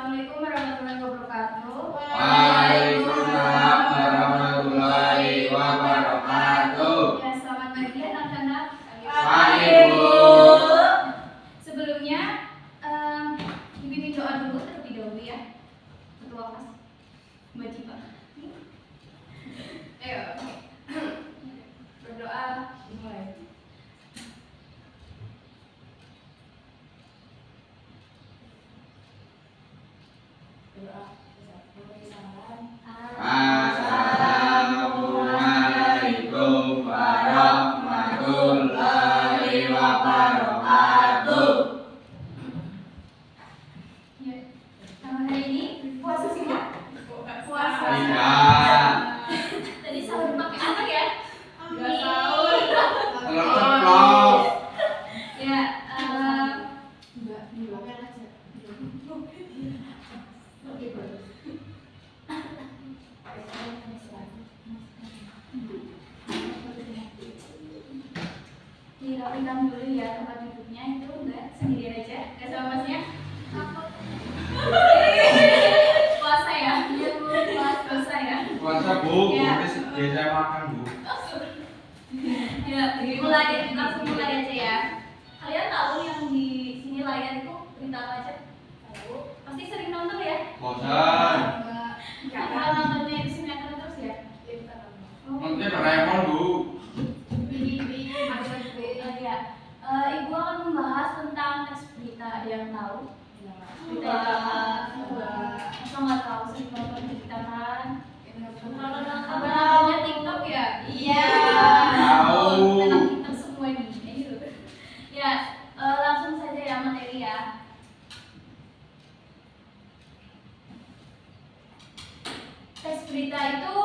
Assalamualaikum warahmatullahi wabarakatuh. Waalaikumsalam warahmatullahi wabarakatuh. Ya, selamat pagi anak-anak. Pagi, Bu. Sebelumnya, dibimbing doa dulu terlebih dahulu ya. Ketua kelas, Mbak Cipa. Ayo, berdoa dimulai. Assalamualaikum warahmatullahi wabarakatuh. Ya, hari ini puasa sih ya? Puasa. Iya. Tadi sahur pakai apa ya? Nggak sahur. Telur ceplok. Ya, Enggak, dimakan aja. oke bagus. Dirapikan dulu ya tempat duduknya itu enggak sendirian aja, enggak sama masnya. Puasa ya? Puasa ya? Puasa, Bu. Ya. Biasa makan, Bu. Ya, langsung mulai aja ya. Kalian tahu yang di sini layar itu berita apa aja? Tahu. Pasti sering nonton ya? Bosan. Kalau nontonnya itu sinetron terus ya? Nanti Doraemon, Bu. Ya. Ibu akan membahas tentang teks berita. Ada yang tahu? Berita itu apa? Masa nggak tahu sering nonton berita kan? Apa namanya TikTok ya? Iya. Tahu. Tentang TikTok semua ini. Gitu. Ya, langsung saja ya materi ya. Teks berita itu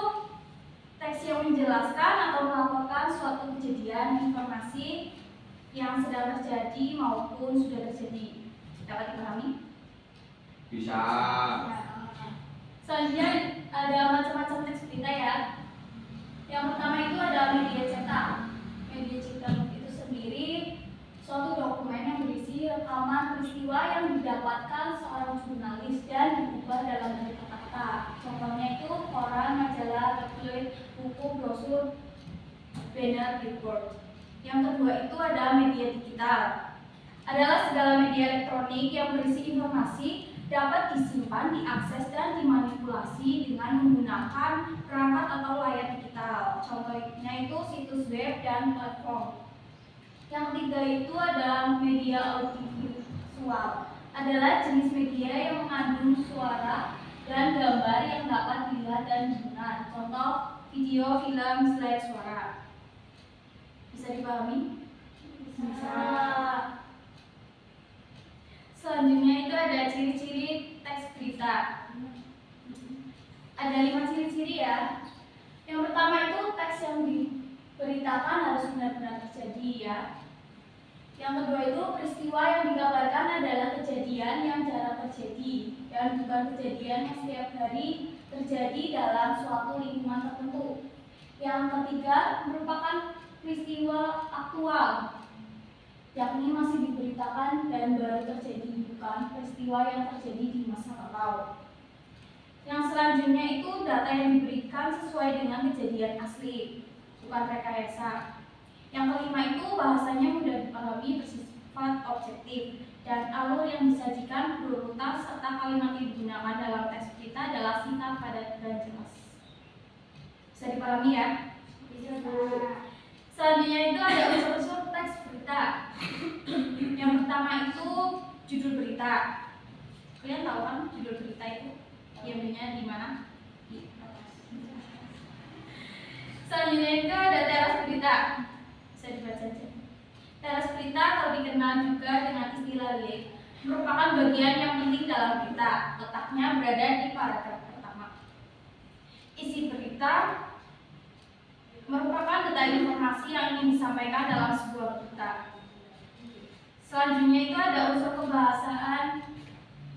teks yang menjelaskan atau melaporkan suatu kejadian, informasi yang sedang terjadi maupun sudah terjadi. Dapat dipahami? Bisa. Selanjutnya ada macam-macam teks berita ya. Yang pertama itu ada media cetak. Media cetak itu sendiri suatu dokumen yang berisi rekaman peristiwa yang didapatkan seorang jurnalis dan diubah dalam bentuk kata-kata. Contohnya itu koran, majalah, pamflet, buku, brosur, banner, billboard. Yang kedua itu ada media digital. Adalah segala media elektronik yang berisi informasi dapat disimpan, diakses, dan dimanipulasi dengan menggunakan perangkat atau layar digital. Contohnya itu situs web dan platform. Yang ketiga itu ada media audiovisual. Adalah jenis media yang mengandung suara dan gambar yang dapat dilihat dan didengar. Contoh video, film, slide suara. Bisa dipahami? Bisa. Selanjutnya itu ada ciri-ciri teks berita. Ada 5 ciri-ciri ya. Yang pertama itu teks yang diberitakan harus benar-benar terjadi ya. Yang kedua itu peristiwa yang dikabarkan adalah kejadian yang jarang terjadi dan bukan kejadian yang setiap hari terjadi dalam suatu lingkungan tertentu. Yang ketiga merupakan peristiwa aktual, yakni masih diberitakan dan baru terjadi, bukan peristiwa yang terjadi di masa lalu. Yang selanjutnya itu data yang diberikan sesuai dengan kejadian asli, bukan rekayasa. Yang kelima itu bahasanya mudah dipahami, bersifat objektif, dan alur yang disajikan berurutan serta kalimat yang digunakan dalam teks berita adalah singkat, padat, dan jelas. Bisa dipahami ya? Bisa. Selanjutnya itu ada unsur-unsur teks berita. Yang pertama itu judul berita. Kalian tahu kan judul berita itu diambilnya di mana? Di atas. Selanjutnya itu ada teras berita. Bisa dibaca aja. Teras berita atau dikenal juga dengan istilah lead merupakan bagian yang penting dalam berita. Letaknya berada di paragraf pertama. Isi berita merupakan detail informasi yang ingin disampaikan dalam sebuah berita. Selanjutnya itu ada unsur kebahasaan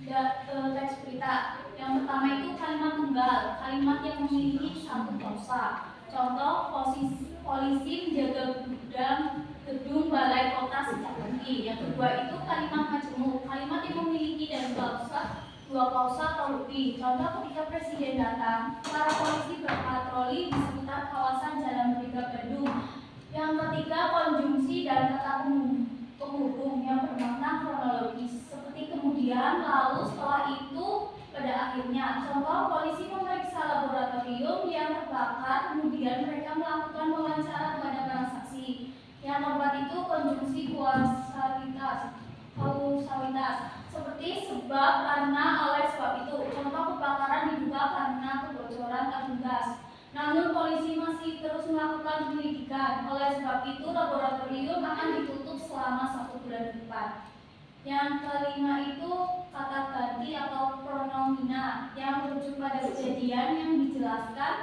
teks berita. Yang pertama itu kalimat tunggal, kalimat yang memiliki satu klausa. Contoh, polisi menjaga gedung balai kota sejak pagi. Yang kedua itu kalimat majemuk, kalimat yang memiliki dan klausa dua 2 pausa atau lebih. Contoh ketika presiden datang, para polisi berpatroli di sekitar kawasan Jalan Merdeka Bandung. Yang ketiga, konjungsi dan kata penghubung yang bermakna kronologis seperti kemudian, lalu, setelah itu, pada akhirnya. Contoh, polisi memeriksa laboratorium yang terbakar, kemudian mereka melakukan wawancara kepada para saksi. Yang keempat itu konjungsi kausalitas seperti sebab, karena, oleh sebab itu. Contoh, kebakaran diduga karena kebocoran tabung gas. Namun polisi masih terus melakukan penyelidikan. Oleh sebab itu laboratorium akan ditutup selama 1 bulan ke depan. Yang kelima itu kata ganti atau pronomina yang merujuk pada kejadian yang dijelaskan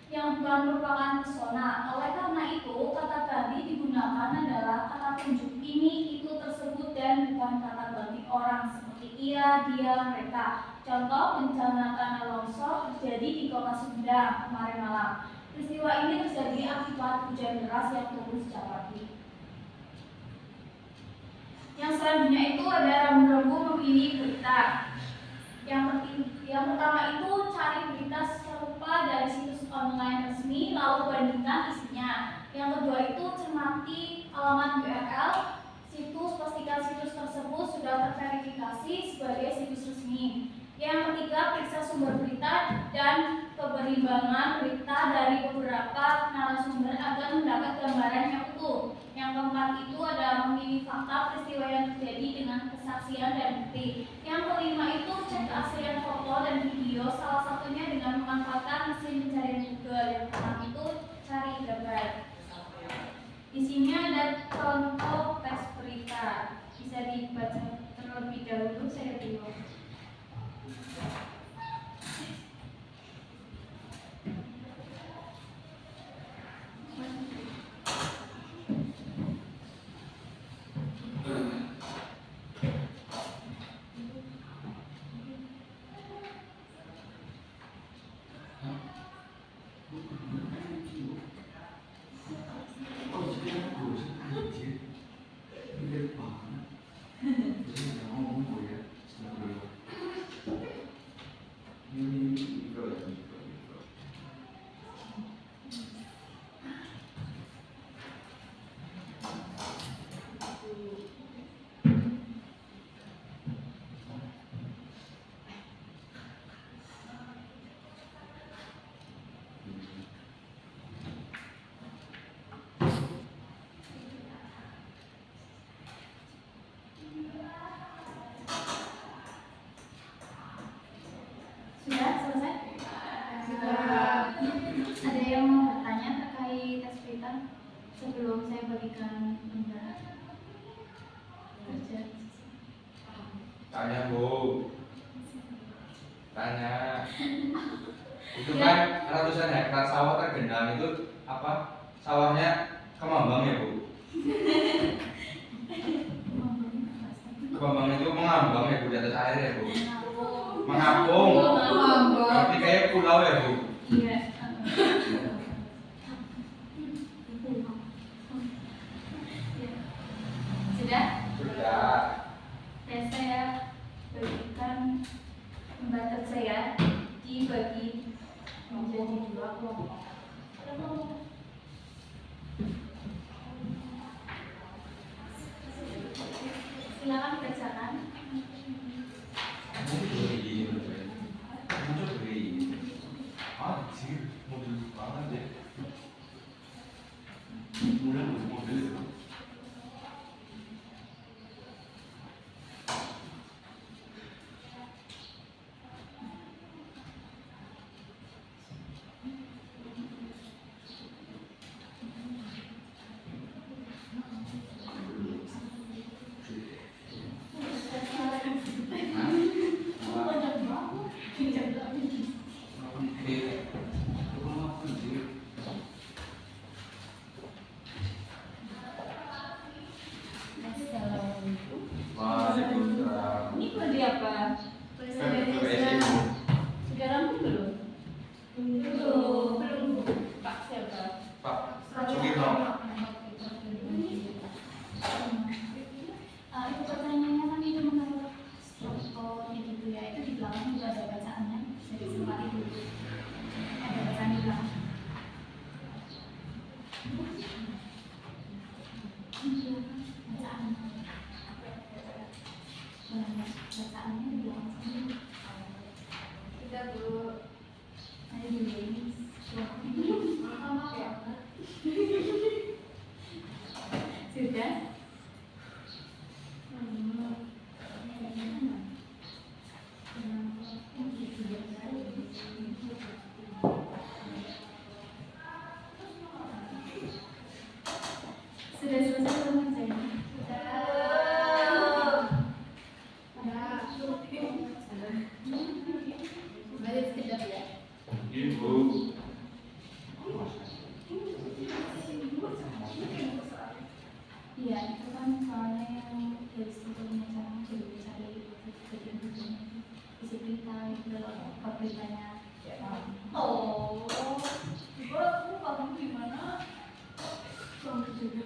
yang bukan merupakan persona. Oleh karena itu kata ganti digunakan adalah kata tunjuk ini, itu, tersebut, dan bukan kata ganti orang seperti ia, dia, mereka. Contoh, bencana tanah longsor terjadi di Kota Sumedang kemarin malam. Peristiwa ini terjadi akibat hujan deras yang turun sejak pagi. Yang selanjutnya itu ada rambu-rambu memilih berita. Yang pertama itu cari berita serupa dari situs online resmi, lalu bandingkan isinya. Yang kedua itu cermati alamat URL situs, pastikan situs tersebut sudah terverifikasi sebagai situs resmi. Yang ketiga, periksa sumber berita dan keberimbangan berita dari beberapa narasumber agar mendapat gambaran yang utuh. Yang keempat itu ada memilih fakta peristiwa yang terjadi dengan kesaksian dan bukti. Yang kelima itu cek keaslian foto dan video, salah satunya dengan memanfaatkan mesin pencarian Google. Yang keenam itu cari gambar. Di sini ada contoh teks berita, bisa dibaca terlebih dahulu, saya bingung. Sudah selesai? Sudah. Ada yang mau bertanya terkait tes berita sebelum saya berikan gambar kerja? Tanya Bu. Tanya. Itu kan ratusan hektar sawah tergenang, itu apa? Sawahnya kemambang ya Bu? Kemambang itu mengambang ya Bu di atas air ya Bu? Mengapung. Berarti kayak pulau ya Bu? Iya. Sudah? Sudah. Saya berikan gambar kerja ya, dibagi menjadi 2 kelompok. Silakan dikerjakan. ke beritanya. Oh, juga aku kamu gimana? Kamu juga.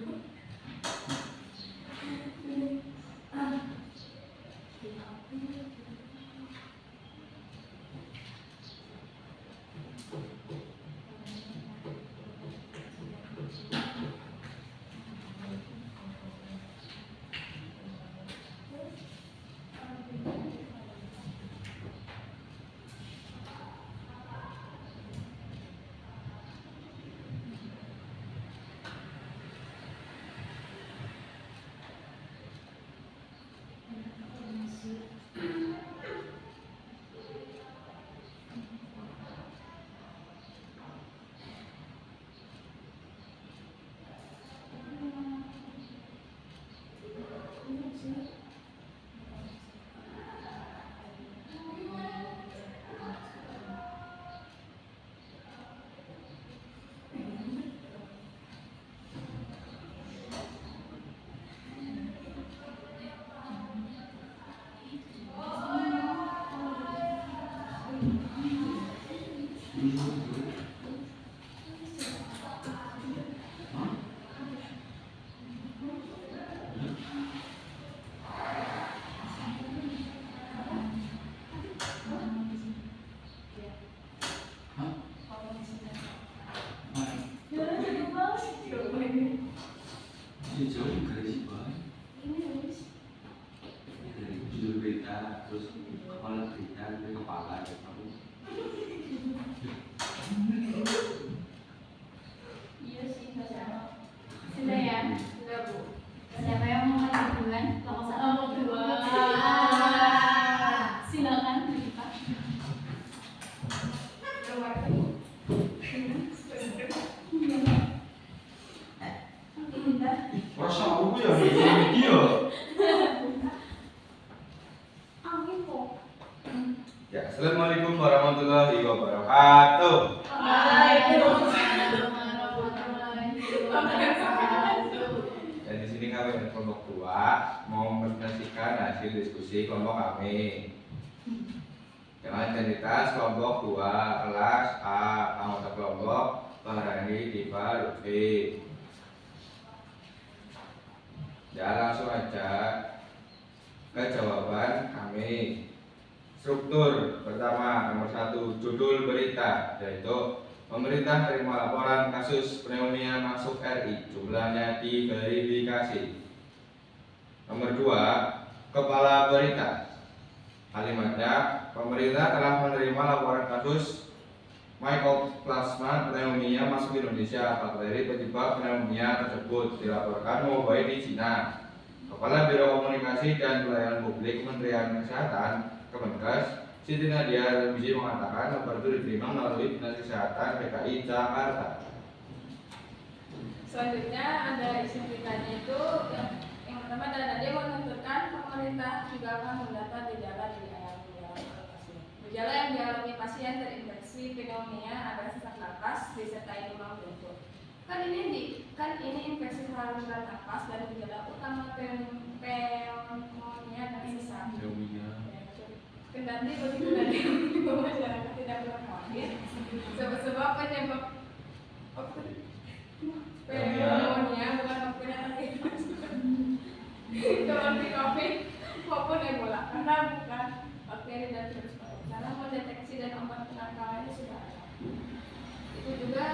Jauh garis banget. Dari judul berita terus kepala berita dari kepala ya kamu. Iya sih, nggak sama. Sudah ya? Sudah Bu. Siapa yang mau maju duluan? Nomor dua. Silakan Pak. Rasa aku ya video. Angin kok. Ya, assalamualaikum warahmatullahi wabarakatuh. Waalaikumsalam warahmatullahi wabarakatuh. Dan di sini kami dari kelompok 2 mau mempresentasikan hasil diskusi kelompok kami. Dengan identitas kelompok 2 kelas A, anggota kelompok Fahrani Diva Lutfi. Ya, langsung aja ke jawaban kami. Struktur pertama nomor 1 judul berita, yaitu pemerintah terima laporan kasus pneumonia masuk RI, jumlahnya diverifikasi. Nomor 2 kepala berita, kalimatnya pemerintah telah menerima laporan kasus Mycoplasma pneumonia masuk Indonesia. Bakteri penyebab pneumonia tersebut dilaporkan mewabah di Cina. Kepala Biro Komunikasi dan Pelayanan Publik Kementerian Kesehatan Kemenkes Siti Nadia Tarmizi mengatakan laporan itu diterima melalui Dinas Kesehatan DKI Jakarta. Selanjutnya ada isi beritanya itu yang pertama adalah dia menuturkan pemerintah juga akan mendata gejala di ayam pasien. Gejala yang dialami pasien terinfeksi pneumonia adalah sesak napas disertai demam berlutut. Kan ini infeksi saluran napas dan gejala utama pneumonia dan sesak. Kendati begitu dari masyarakat tidak perlu khawatir sebab penyebab pneumonia bukan bakteri seperti COVID maupun Ebola karena bukan bakteri dan virus baru. Cara mendeteksi dan obat penangkalnya sudah ada. Itu juga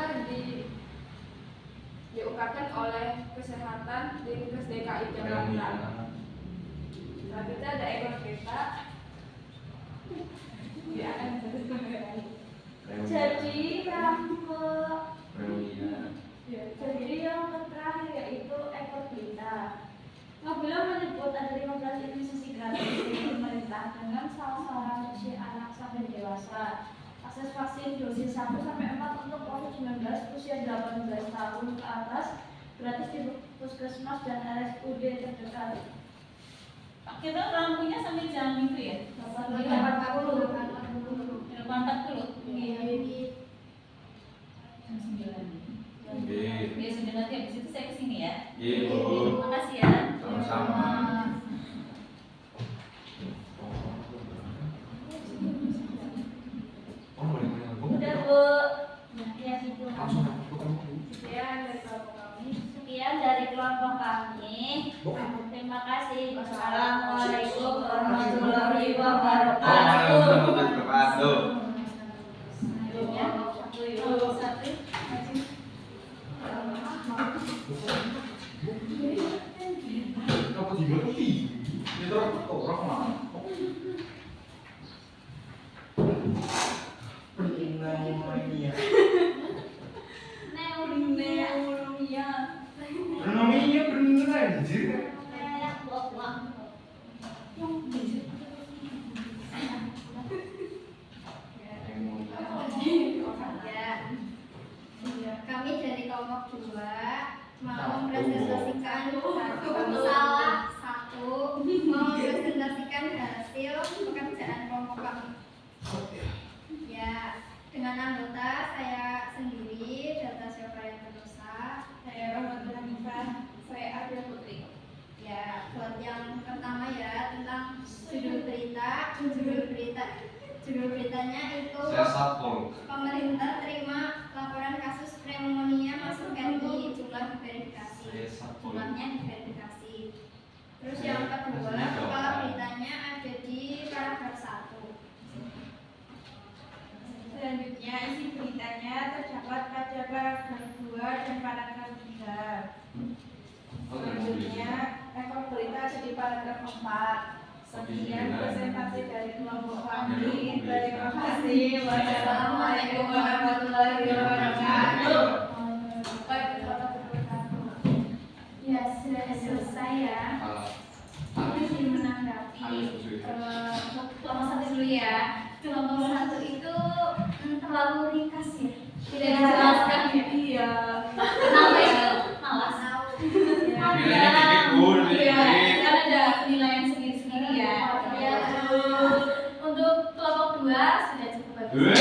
diungkapkan oleh kesehatan di Dinkes DKI Jakarta. Selanjutnya ada ekor berita. Ya, Jadi yang ke Pneumonia. Jadi yang terakhir yaitu ekor berita. Apabila menyebut ada 15 imunisasi gratis dari pemerintah dengan sasaran usia anak sampai dewasa. Akses vaksin dosis 1 sampai 4 untuk COVID-19 usia 18 tahun ke atas gratis di puskesmas dan RSUD terdekat. Kita lampunya sampai jam itu ya? 8.40. Iya. Jam 9. Oke. Ya sudah, nanti habis itu saya kesini ya. Iya, Bu. Terima kasih ya. Sama-sama. Satu. Ya. Satu. Maju. Apa dimengerti? Itu orang mana? Pneumonia. Pneumonia. Pneumonia bener anjir. Ya, kami dari kelompok 2 mau mempresentasikan salah satu mau mempresentasikan hasil pekerjaan kelompok kami. Ya, dengan anggota saya sendiri, Data Syafarian Penusa, Saya Rahmatul Hanifah, saya Arya Putri. ya, buat yang pertama ya tentang judul beritanya itu Saya satpol. pemerintah terima laporan kasus pneumonia masuk RI, jumlah diverifikasi. Saya satpol. Jumlahnya diverifikasi. Terus yang kedua, kepala beritanya ada di paragraf 1. Selanjutnya isi beritanya terdapat pada paragraf 2 dan paragraf 3. Selanjutnya rekor berita ada di paragraf 4. Sekian presentasi dari kelompok kami. Terima kasih. Wassalamualaikum warahmatullahi wabarakatuh. Ya, sudah selesai ya. Kami ingin menanggapi untuk kelompok 1 dulu ya. Kelompok 1 itu terlalu ringkas ya. Tidak dijelaskan ya. Iya. Kenapa itu? Malas. Iya. Kan ada penilaian sendiri-sendiri ya. Ya. Untuk kelompok 2 sudah cukup bagus.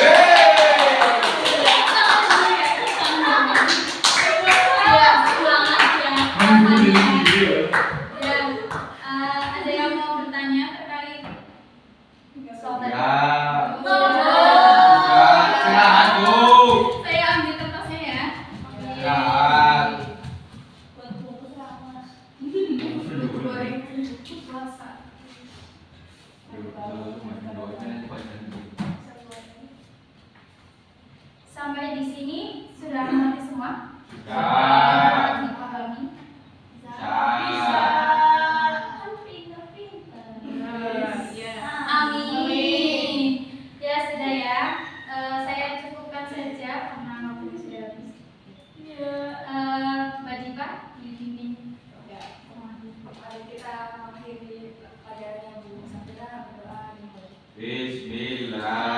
Ya, semangat ya. Ya, ada yang mau bertanya terkait soal tadi? Silakan Bu. Saya ambil kertasnya ya. Silakan. Puasa. Sampai di sini sudah mengerti semua? Sudah. Dipahami? Bisa. Kan pinter-pinter. Ya. Amin. Ya sudah ya. Saya cukupkan saja karena waktu sudah habis. Mbak Diva, dibimbing. Ya. Mari kita mengakhiri pelajaran yang belum sampai berdoa dimulai. Bismillah.